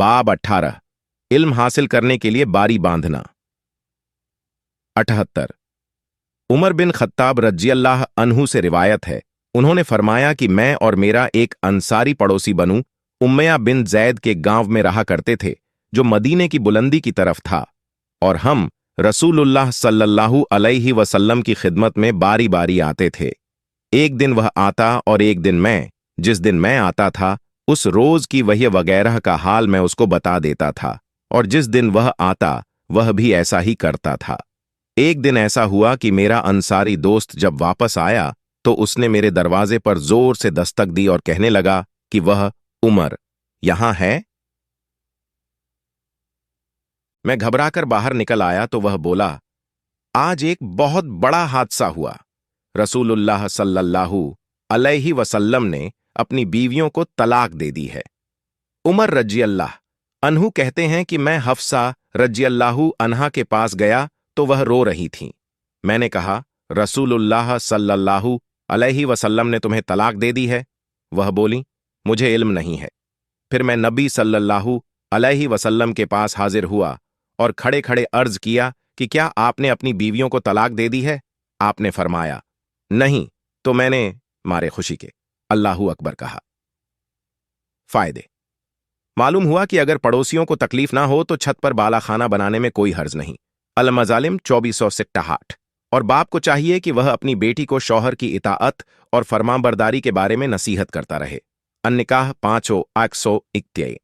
बाब 18 इल्म हासिल करने के लिए बारी बांधना। 78 उमर बिन खत्ताब रज़ियल्लाहु अन्हु से रिवायत है, उन्होंने फरमाया कि मैं और मेरा एक अंसारी पड़ोसी बनू उम्मया बिन जैद के गांव में रहा करते थे, जो मदीने की बुलंदी की तरफ था, और हम रसूलुल्लाह सल्लल्लाहु अलैहि वसल्लम की खिदमत में बारी बारी आते थे। एक दिन वह आता और एक दिन मैं। जिस दिन मैं आता था उस रोज की वही वगैरह का हाल मैं उसको बता देता था, और जिस दिन वह आता वह भी ऐसा ही करता था। एक दिन ऐसा हुआ कि मेरा अंसारी दोस्त जब वापस आया तो उसने मेरे दरवाजे पर जोर से दस्तक दी और कहने लगा कि वह उमर यहां है। मैं घबराकर बाहर निकल आया तो वह बोला, आज एक बहुत बड़ा हादसा हुआ। रसूलुल्लाह सल्लल्लाहु अलैहि वसल्लम ने अपनी बीवियों को तलाक दे दी है। उमर रज़ियल्लाहु अन्हु कहते हैं कि मैं हफ्सा रज़ियल्लाहु अन्हा के पास गया तो वह रो रही थीं। मैंने कहा, रसूलुल्लाह सल्लल्लाहु अलैहि वसल्लम ने तुम्हें तलाक दे दी है? वह बोली, मुझे इल्म नहीं है। फिर मैं नबी सल्लल्लाहु अलैहि वसल्लम के पास हाजिर हुआ और खड़े खड़े अर्ज किया कि क्या आपने अपनी बीवियों को तलाक दे दी है? आपने फरमाया, नहीं। तो मैंने मारे खुशी के अल्लाहू अकबर कहा। फायदे। मालूम हुआ कि अगर पड़ोसियों को तकलीफ ना हो तो छत पर बाला खाना बनाने में कोई हर्ज नहीं। अल-मज़ालिम 2468। और बाप को चाहिए कि वह अपनी बेटी को शौहर की इताअत और फरमाबरदारी के बारे में नसीहत करता रहे। अन-निकाह 5 121